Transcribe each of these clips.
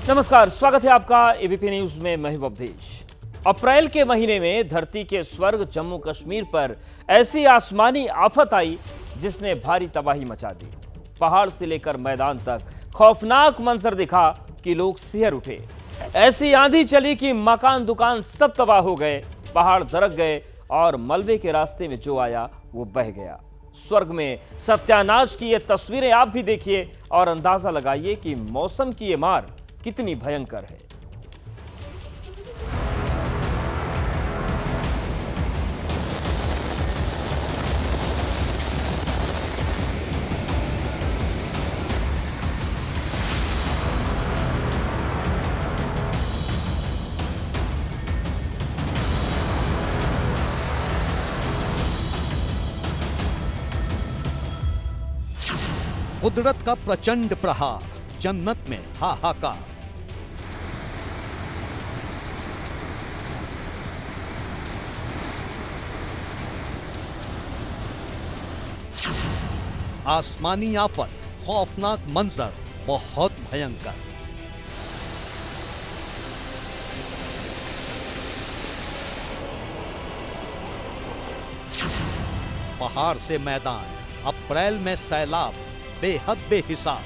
नमस्कार, स्वागत है आपका एबीपी न्यूज में। मैं हूं अवधेश। अप्रैल के महीने में धरती के स्वर्ग जम्मू कश्मीर पर ऐसी आसमानी आफत आई जिसने भारी तबाही मचा दी। पहाड़ से लेकर मैदान तक खौफनाक मंजर दिखा कि लोग सिहर उठे। ऐसी आंधी चली कि मकान दुकान सब तबाह हो गए, पहाड़ दरक गए और मलबे के रास्ते में जो आया वो बह गया। स्वर्ग में सत्यानाश की ये तस्वीरें आप भी देखिए और अंदाजा लगाइए कि मौसम की ये मार कितनी भयंकर है। कुदरत का प्रचंड प्रहार, जन्नत में हाहाकार। आसमानी आफत, खौफनाक मंजर, बहुत भयंकर। पहाड़ से मैदान, अप्रैल में सैलाब, बेहद बेहिसाब।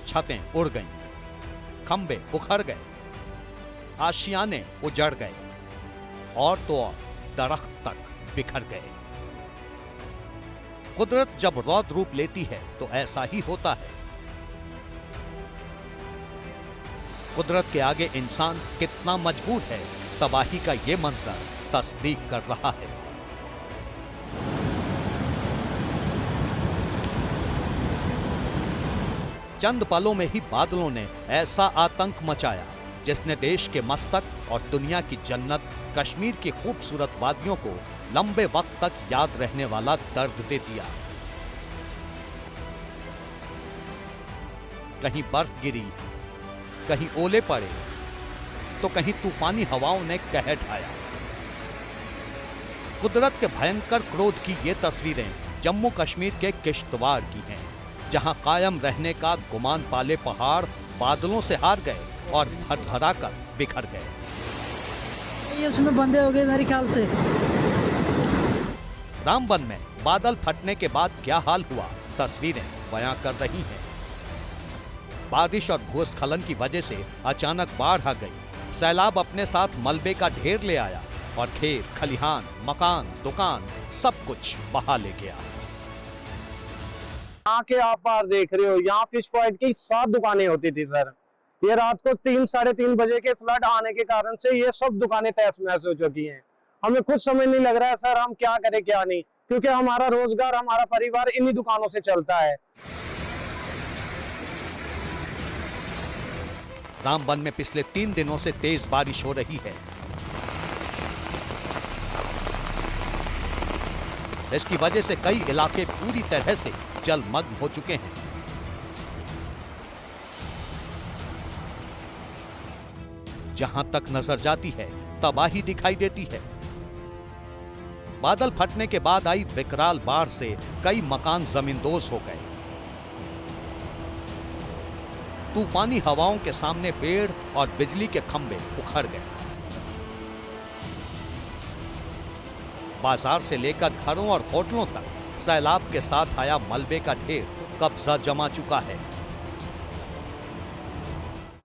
छतें उड़ गईं, खंबे उखड़ गए, आशियाने उजड़ गए और तो और दरख्त तक बिखर गए। कुदरत जब रौद्र रूप लेती है तो ऐसा ही होता है। कुदरत के आगे इंसान कितना मजबूर है, तबाही का ये मंजर तस्दीक कर रहा है। चंद पलों में ही बादलों ने ऐसा आतंक मचाया जिसने देश के मस्तक और दुनिया की जन्नत कश्मीर की खूबसूरत वादियों को लंबे वक्त तक याद रहने वाला दर्द दे दिया। कहीं बर्फ गिरी, कहीं ओले पड़े, तो कहीं तूफानी हवाओं ने कहर ढाया। कुदरत के भयंकर क्रोध की ये तस्वीरें जम्मू कश्मीर के किश्तवाड़ की हैं, जहां कायम रहने का गुमान पाले पहाड़ बादलों से हार गए और भरभरा कर बिखर गए। ये उसमें बंधे हो गए मेरे ख्याल से। रामबन में बादल फटने के बाद क्या हाल हुआ, तस्वीरें बयां कर रही हैं। बारिश और भूस्खलन की वजह से अचानक बाढ़ आ गई। सैलाब अपने साथ मलबे का ढेर ले आया और खेत, खलिहान, मकान, दुकान सब कुछ बहा ले गया। यहाँ के आप बाहर देख रहे हो, यहाँ फिश पॉइंट की 7 दुकानें होती थी सर। ये रात को 3 साढ़े 3 बजे के फ्लड आने के कारण से ये सब दुकानें तहस नहस हो चुकी हैं। हमें खुद समझ नहीं लग रहा है सर, हम क्या करें क्या नहीं, क्योंकि हमारा रोजगार, हमारा परिवार इन्हीं दुकानों से चलता है। रामबन में पिछले 3 दिनों से तेज बारिश हो रही है। इसकी वजह से कई इलाके पूरी तरह से जलमग्न हो चुके हैं। जहां तक नजर जाती है तबाही दिखाई देती है। बादल फटने के बाद आई विकराल बाढ़ से कई मकान जमींदोज हो गए। तूफानी हवाओं के सामने पेड़ और बिजली के खंभे उखड़ गए। बाजार से लेकर घरों और होटलों तक सैलाब के साथ आया मलबे का ढेर कब्जा जमा चुका है।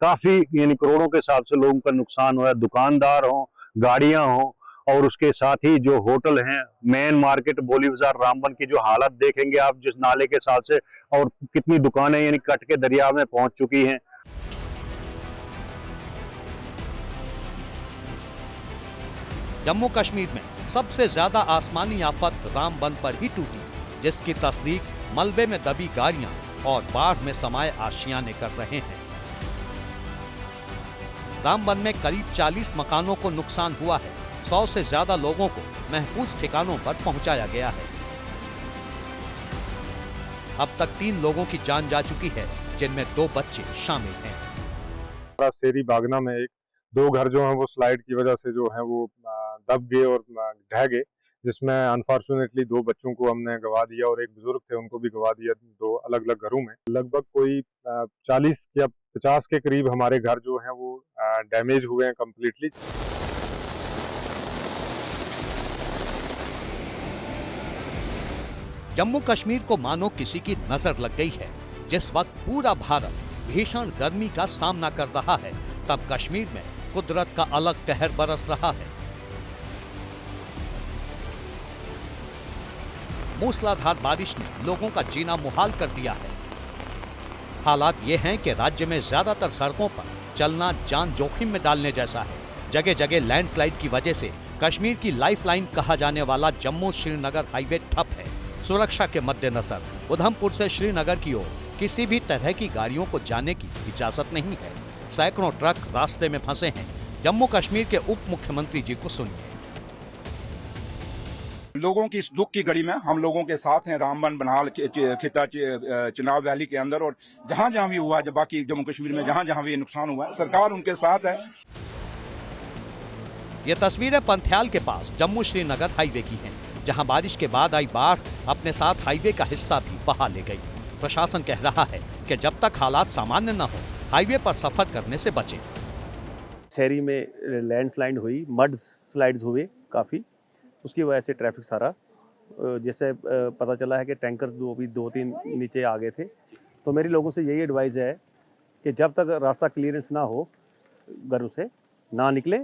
काफी यानी करोड़ों के हिसाब से लोगों का नुकसान हुआ है। दुकानदार हो, गाड़ियां हो, और उसके साथ ही जो होटल हैं, मेन मार्केट बोली बाजार रामबन की जो हालत देखेंगे आप जिस नाले के साथ से, और कितनी दुकानें यानी कट के दरिया में पहुंच चुकी हैं। जम्मू कश्मीर में सबसे ज्यादा आसमानी आफत रामबन पर ही टूटी, जिसकी तस्दीक मलबे में दबी गाड़ियां और बाढ़ में समाये आशियाने कर रहे हैं। रामबन में करीब 40 मकानों को नुकसान हुआ है। 100 से ज्यादा लोगों को महफूज ठिकानों पर पहुंचाया गया है। अब तक 3 लोगों की जान जा चुकी है, जिनमें 2 बच्चे शामिल हैं। शेरी बागना में 2 घर जो हैं वो स्लाइड की वजह से जो है वो दब गए और ढह गए, जिसमें अनफॉर्चुनेटली 2 बच्चों को हमने गंवा दिया और एक बुजुर्ग थे उनको भी गंवा दिया 2 अलग-अलग घरों में। लगभग कोई 40 या 50 के करीब हमारे घर जो हैं वो डैमेज हुए हैं कंप्लीटली। जम्मू कश्मीर को मानो किसी की नजर लग गई है। जिस वक्त पूरा भारत भीषण गर्मी का सामना कर रहा है, तब कश्मीर में कुदरत का अलग कहर बरस रहा है। मूसलाधार बारिश ने लोगों का जीना मुहाल कर दिया है। हालात ये हैं कि राज्य में ज्यादातर सड़कों पर चलना जान जोखिम में डालने जैसा है। जगह जगह लैंडस्लाइड की वजह से कश्मीर की लाइफलाइन कहा जाने वाला जम्मू श्रीनगर हाईवे ठप है। सुरक्षा के मद्देनजर उधमपुर से श्रीनगर की ओर किसी भी तरह की गाड़ियों को जाने की इजाजत नहीं है। सैकड़ों ट्रक रास्ते में फंसे हैं। जम्मू कश्मीर के उप मुख्यमंत्री जी को सुनिए। लोगों की इस दुख की घड़ी में हम लोगों के साथ हैं। रामबन, बनहाल, खिता, चिनाब वैली के अंदर और जहां जहां भी हुआ, जब बाकी जम्मू कश्मीर में जहां जहां भी नुकसान हुआ है, सरकार उनके साथ है। ये तस्वीरें पंथ्याल के पास जम्मू श्रीनगर हाईवे की हैं, जहां बारिश के बाद आई बाढ़ अपने साथ हाईवे का हिस्सा भी बहा ले गई। प्रशासन कह रहा है कि जब तक हालात सामान्य न हो, हाईवे पर सफर करने से बचें। शहरी में लैंडस्लाइड हुई, मड स्लाइड्स हुए काफ़ी, उसकी वजह से ट्रैफिक सारा जैसे पता चला है कि टैंकर्स 2-3 नीचे आ गए थे। तो मेरी लोगों से यही एडवाइस है कि जब तक रास्ता क्लियरेंस ना हो, घरों से ना निकले।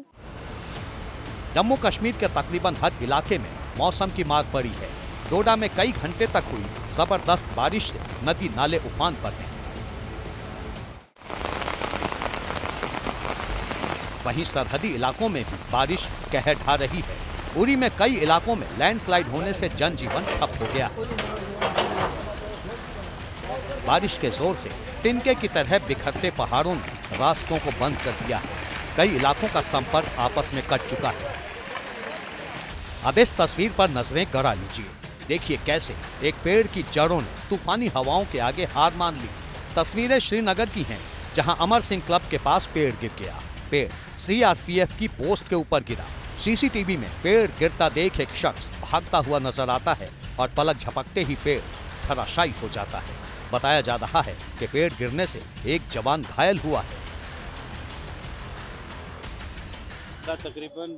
जम्मू कश्मीर के तकरीबन हर इलाके में मौसम की मार पड़ी है। डोडा में कई घंटे तक हुई जबरदस्त बारिश से नदी नाले उफान पर हैं। वहीं सरहदी इलाकों में भी बारिश कहर ढा रही है। उरी में कई इलाकों में लैंडस्लाइड होने से जनजीवन ठप हो गया। बारिश के जोर से तिनके की तरह बिखरते पहाड़ों ने रास्तों को बंद कर दिया है। कई इलाकों का संपर्क आपस में कट चुका है। अब इस तस्वीर पर नजरें गड़ा लीजिए। देखिए कैसे एक पेड़ की जड़ों ने तूफानी हवाओं के आगे हार मान ली। तस्वीरें श्रीनगर की हैं, जहां अमर सिंह क्लब के पास पेड़ गिर गया। पेड़ सीआरपीएफ की पोस्ट के ऊपर गिरा। सीसीटीवी में पेड़ गिरता देख एक शख्स भागता हुआ नजर आता है और पलक झपकते ही पेड़ धराशायी हो जाता है। बताया जा रहा है कि पेड़ गिरने से एक जवान घायल हुआ है। तकरीबन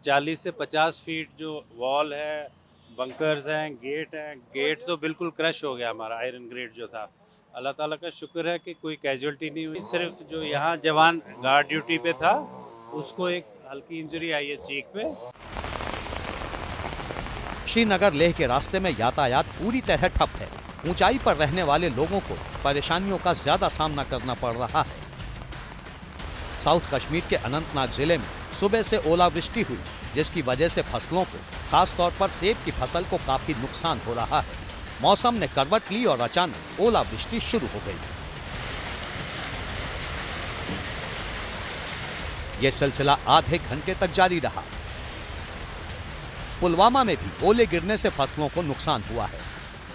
40 से 50 फीट जो वॉल है, बंकर्स हैं, गेट तो बिल्कुल क्रश हो गया हमारा आयरन गेट जो था। अल्लाह ताला का शुक्र है कि कोई कैजुअल्टी नहीं हुई। सिर्फ जो यहाँ जवान गार्ड ड्यूटी पे था उसको एक हल्की इंजरी आई है चीक पे। श्रीनगर लेह के रास्ते में यातायात पूरी तरह ठप है। ऊंचाई पर रहने वाले लोगों को परेशानियों का ज्यादा सामना करना पड़ रहा है। साउथ कश्मीर के अनंतनाग जिले में सुबह से ओलावृष्टि हुई, जिसकी वजह से फसलों को, खास तौर पर सेब की फसल को काफी नुकसान हो रहा है। मौसम ने करवट ली और अचानक ओलावृष्टि शुरू हो गई। यह सिलसिला आधे घंटे तक जारी रहा। पुलवामा में भी ओले गिरने से फसलों को नुकसान हुआ है।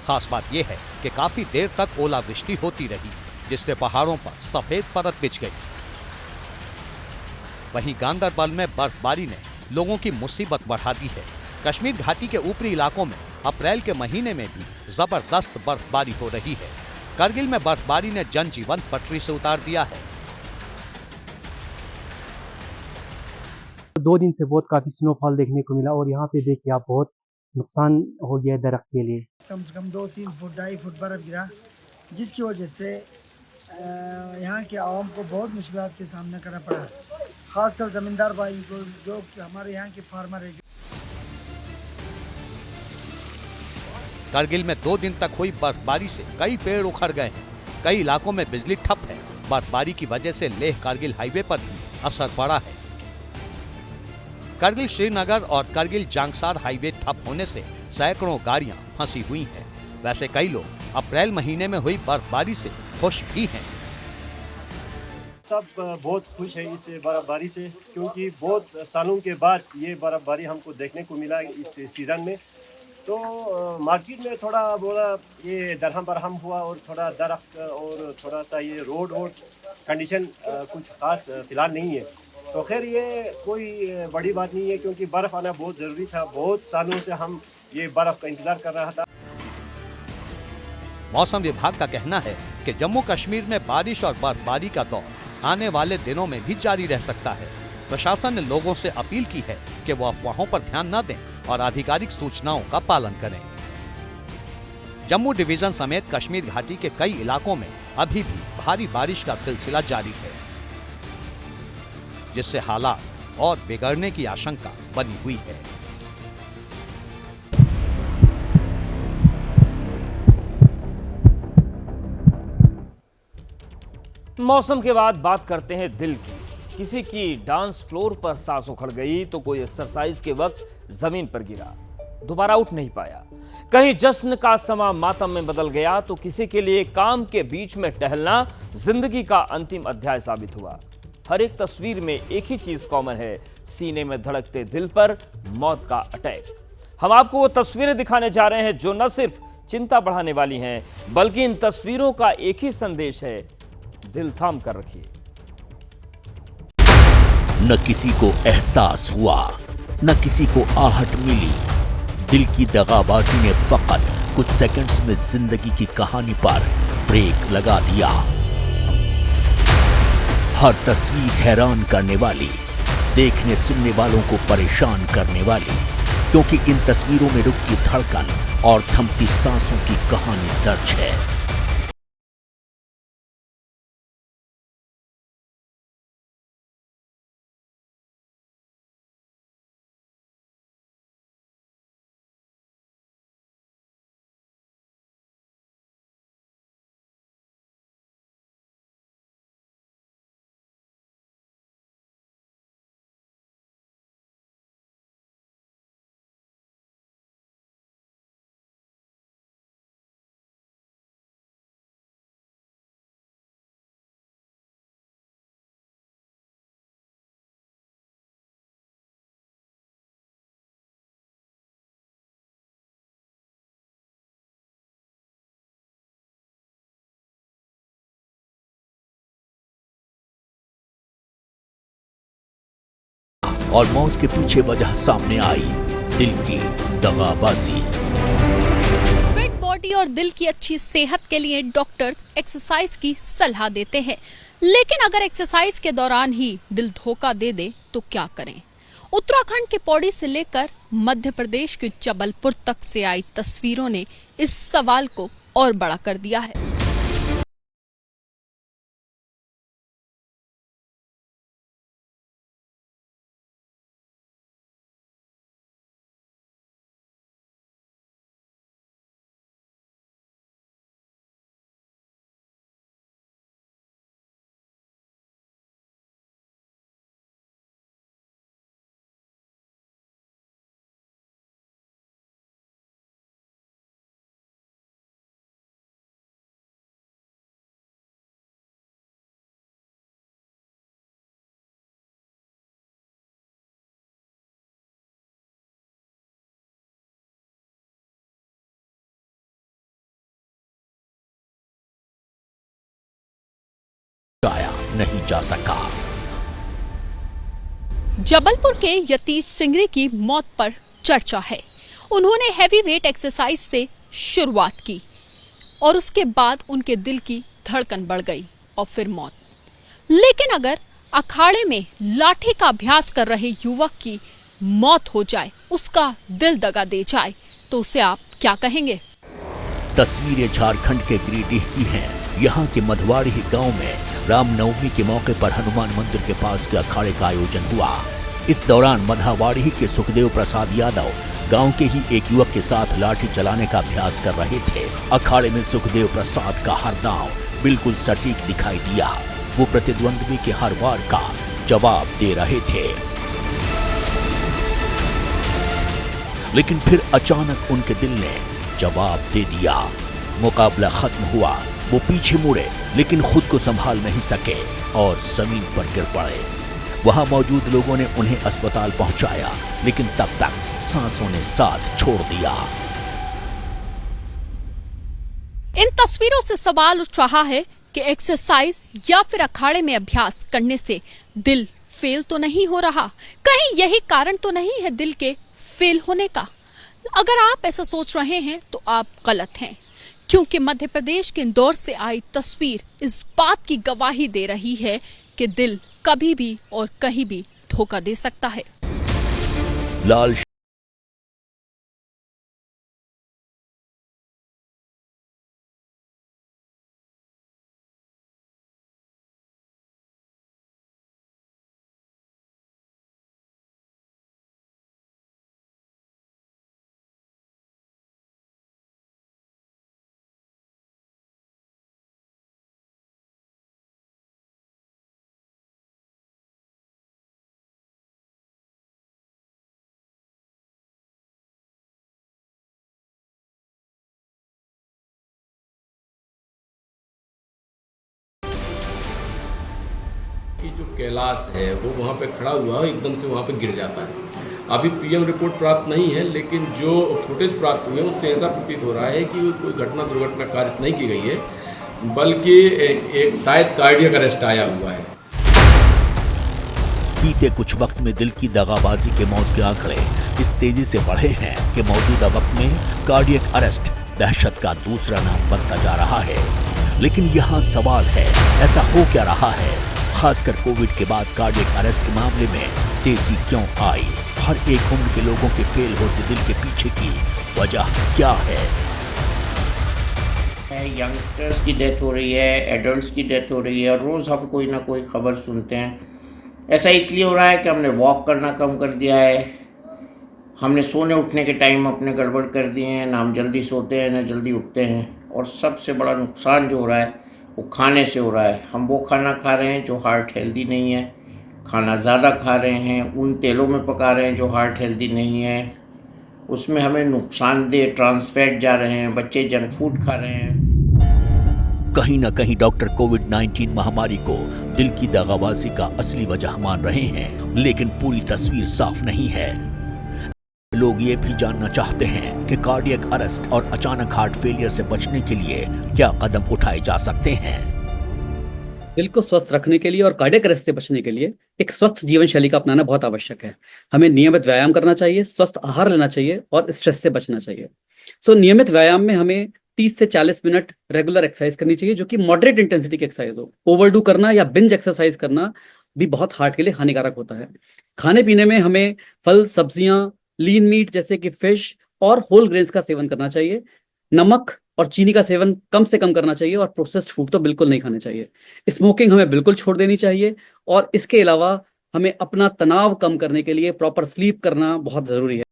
खास बात यह है कि काफी देर तक ओलावृष्टि होती रही, जिससे पहाड़ों पर सफेद परत बिछ गई। वहीं गांदरबल में बर्फबारी ने लोगों की मुसीबत बढ़ा दी है। कश्मीर घाटी के ऊपरी इलाकों में अप्रैल के महीने में भी जबरदस्त बर्फबारी हो रही है। करगिल में बर्फबारी ने जनजीवन पटरी से उतार दिया है। 2 दिन से बहुत काफी स्नोफॉल देखने को मिला और यहाँ पे देखिए आप, बहुत नुकसान हो गया दरख्त के लिए। कम से कम 2-3 फुट 2.5 फुट बर्फ गिरा, जिसकी वजह से यहाँ के आवाम को बहुत मुश्किलात के सामना करना पड़ा, खासकर जमींदार भाई को जो हमारे यहाँ के फार्मर है। करगिल में 2 दिन तक हुई बर्फबारी से कई पेड़ उखड़ गए हैं। कई इलाकों में बिजली ठप है। बर्फबारी की वजह से लेह कारगिल हाईवे पर भी असर पड़ा है। करगिल श्रीनगर और करगिल जांगसार हाईवे ठप होने से सैकड़ों गाड़ियां फंसी हुई हैं। वैसे कई लोग अप्रैल महीने में हुई बर्फबारी से खुश भी हैं। सब बहुत खुश है इस बर्फबारी से, क्योंकि बहुत सालों के बाद ये बर्फबारी हमको देखने को मिला इस सीजन में। तो मार्केट में थोड़ा बोला ये दरहम बरहम हुआ और थोड़ा दरख्त और थोड़ा सा ये रोड कंडीशन कुछ खास फिलहाल नहीं है। तो खैर ये कोई बड़ी बात नहीं है, क्योंकि बर्फ आना बहुत जरूरी था। बहुत सालों से हम ये बर्फ का इंतजार कर रहा था। मौसम विभाग का कहना है कि जम्मू कश्मीर में बारिश और बर्फबारी का दौर आने वाले दिनों में भी जारी रह सकता है। प्रशासन ने लोगों से अपील की है कि वो अफवाहों पर ध्यान न दें और आधिकारिक सूचनाओं का पालन करें। जम्मू डिवीजन समेत कश्मीर घाटी के कई इलाकों में अभी भी भारी बारिश का सिलसिला जारी है, जिससे हालात और बिगड़ने की आशंका बनी हुई है। मौसम के बाद बात करते हैं दिल की। किसी की डांस फ्लोर पर सांस उखड़ गई तो कोई एक्सरसाइज के वक्त जमीन पर गिरा, दोबारा उठ नहीं पाया। कहीं जश्न का समा मातम में बदल गया तो किसी के लिए काम के बीच में टहलना जिंदगी का अंतिम अध्याय साबित हुआ। हर एक तस्वीर में एक ही चीज कॉमन है, सीने में धड़कते दिल पर मौत का अटैक। हम आपको वो तस्वीरें दिखाने जा रहे हैं जो न सिर्फ चिंता बढ़ाने वाली हैं, बल्कि इन तस्वीरों का एक ही संदेश है, दिल थाम कर रखिए। न किसी को एहसास हुआ, न किसी को आहट मिली। दिल की दगाबाजी ने फकत कुछ सेकंड्स में जिंदगी की कहानी पर ब्रेक लगा दिया। हर तस्वीर हैरान करने वाली, देखने सुनने वालों को परेशान करने वाली, क्योंकि इन तस्वीरों में रुकती धड़कन और थमती सांसों की कहानी दर्ज है। और मौत के पीछे वजह सामने आई, दिल की दगाबाजी। फिट बॉडी और दिल की अच्छी सेहत के लिए डॉक्टर्स एक्सरसाइज की सलाह देते हैं, लेकिन अगर एक्सरसाइज के दौरान ही दिल धोखा दे दे तो क्या करें? उत्तराखंड के पौड़ी से लेकर मध्य प्रदेश के जबलपुर तक से आई तस्वीरों ने इस सवाल को और बड़ा कर दिया है। नहीं जा सका। जबलपुर के यतीश सिंगरी की मौत पर चर्चा है। उन्होंने हैवी वेट एक्सरसाइज से शुरुआत की और उसके बाद उनके दिल की धड़कन बढ़ गई और फिर मौत। लेकिन अगर अखाड़े में लाठी का अभ्यास कर रहे युवक की मौत हो जाए, उसका दिल दगा दे जाए, तो उसे आप क्या कहेंगे? तस्वीरें झारखंड के गिरिडीह की हैं। यहाँ के मधवाड़ी गांव में रामनवमी के मौके पर हनुमान मंदिर के पास के अखाड़े का आयोजन हुआ। इस दौरान मधावाड़ी के सुखदेव प्रसाद यादव गांव के ही एक युवक के साथ लाठी चलाने का अभ्यास कर रहे थे। अखाड़े में सुखदेव प्रसाद का हर दांव बिल्कुल सटीक दिखाई दिया। वो प्रतिद्वंद्वी के हर वार का जवाब दे रहे थे, लेकिन फिर अचानक उनके दिल ने जवाब दे दिया। मुकाबला खत्म हुआ। वो पीछे मुड़े, लेकिन खुद को संभाल नहीं सके और जमीन पर गिर पड़े। वहां मौजूद लोगों ने उन्हें अस्पताल पहुंचाया, लेकिन तब तक सांसों ने साथ छोड़ दिया। इन तस्वीरों से सवाल उठ रहा है कि एक्सरसाइज या फिर अखाड़े में अभ्यास करने से दिल फेल तो नहीं हो रहा? कहीं यही कारण तो नहीं है दिल के फेल होने का? अगर आप ऐसा सोच रहे हैं तो आप गलत हैं, क्योंकि मध्य प्रदेश के इंदौर से आई तस्वीर इस बात की गवाही दे रही है कि दिल कभी भी और कहीं भी धोखा दे सकता है। लाल कि जो कैलाश है वो वहाँ पे खड़ा हुआ है, एकदम से वहाँ पे गिर जाता है। अभी पीएम रिपोर्ट प्राप्त नहीं है, लेकिन जो फुटेज प्राप्त हुए हैं उससे ऐसा प्रतीत हो रहा है कि कोई दुर्घटना कारित नहीं की गई है, बल्कि एक शायद कार्डियक अरेस्ट आया हुआ है। बीते कुछ वक्त में दिल की दगाबाजी के मौत के आंकड़े इस तेजी से बढ़े हैं कि मौजूदा वक्त में कार्डियक अरेस्ट दहशत का दूसरा नाम बनता जा रहा है। लेकिन यहाँ सवाल है, ऐसा हो क्या रहा है? खासकर कोविड के बाद कार्डियक अरेस्ट के मामले में तेजी क्यों आई? हर एक उम्र के लोगों के फेल होते दिल के पीछे की वजह क्या है? यंगस्टर्स की डेथ हो रही है, एडल्ट्स की डेथ हो रही है, रोज़ हम कोई ना कोई खबर सुनते हैं। ऐसा इसलिए हो रहा है कि हमने वॉक करना कम कर दिया है, हमने सोने उठने के टाइम अपने गड़बड़ कर दिए हैं, ना हम जल्दी सोते हैं ना जल्दी उठते हैं। और सबसे बड़ा नुकसान जो हो रहा है वो खाने से हो रहा है। हम वो खाना खा रहे हैं जो हार्ट हेल्दी नहीं है, खाना ज़्यादा खा रहे हैं, उन तेलों में पका रहे हैं जो हार्ट हेल्दी नहीं है, उसमें हमें नुकसानदेह ट्रांस फैट जा रहे हैं, बच्चे जंक फूड खा रहे हैं। कहीं न कहीं डॉक्टर कोविड-19 महामारी को दिल की दगाबाजी का असली वजह मान रहे हैं, लेकिन पूरी तस्वीर साफ नहीं है। लोग ये भी जानना चाहते हैं कि कार्डियक अरेस्ट और अचानक हार्ट फेलियर से बचने के लिए क्या कदम उठाए जा सकते हैं। दिल को स्वस्थ रखने के लिए और कार्डियक अरेस्ट से बचने के लिए एक स्वस्थ जीवन शैली का अपनाना बहुत आवश्यक है। हमें नियमित व्यायाम करना चाहिए, स्वस्थ आहार लेना चाहिए और स्ट्रेस से बचना चाहिए। नियमित व्यायाम में हमें 30 से 40 मिनट रेगुलर एक्सरसाइज करनी चाहिए, जो कि मॉडरेट इंटेंसिटी की एक्सरसाइज हो। ओवरडू करना या बिंज एक्सरसाइज करना भी बहुत हार्ट के लिए हानिकारक होता है। खाने पीने में हमें फल, सब्जियां, लीन मीट जैसे कि फिश और होल ग्रेन्स का सेवन करना चाहिए। नमक और चीनी का सेवन कम से कम करना चाहिए और प्रोसेस्ड फूड तो बिल्कुल नहीं खाने चाहिए। स्मोकिंग हमें बिल्कुल छोड़ देनी चाहिए और इसके अलावा हमें अपना तनाव कम करने के लिए प्रॉपर स्लीप करना बहुत जरूरी है।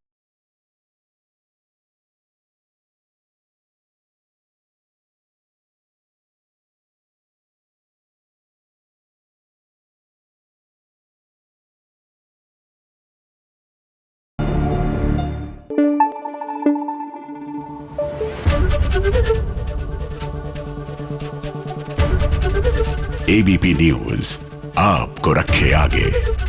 एबीपी न्यूज आपको रखे आगे।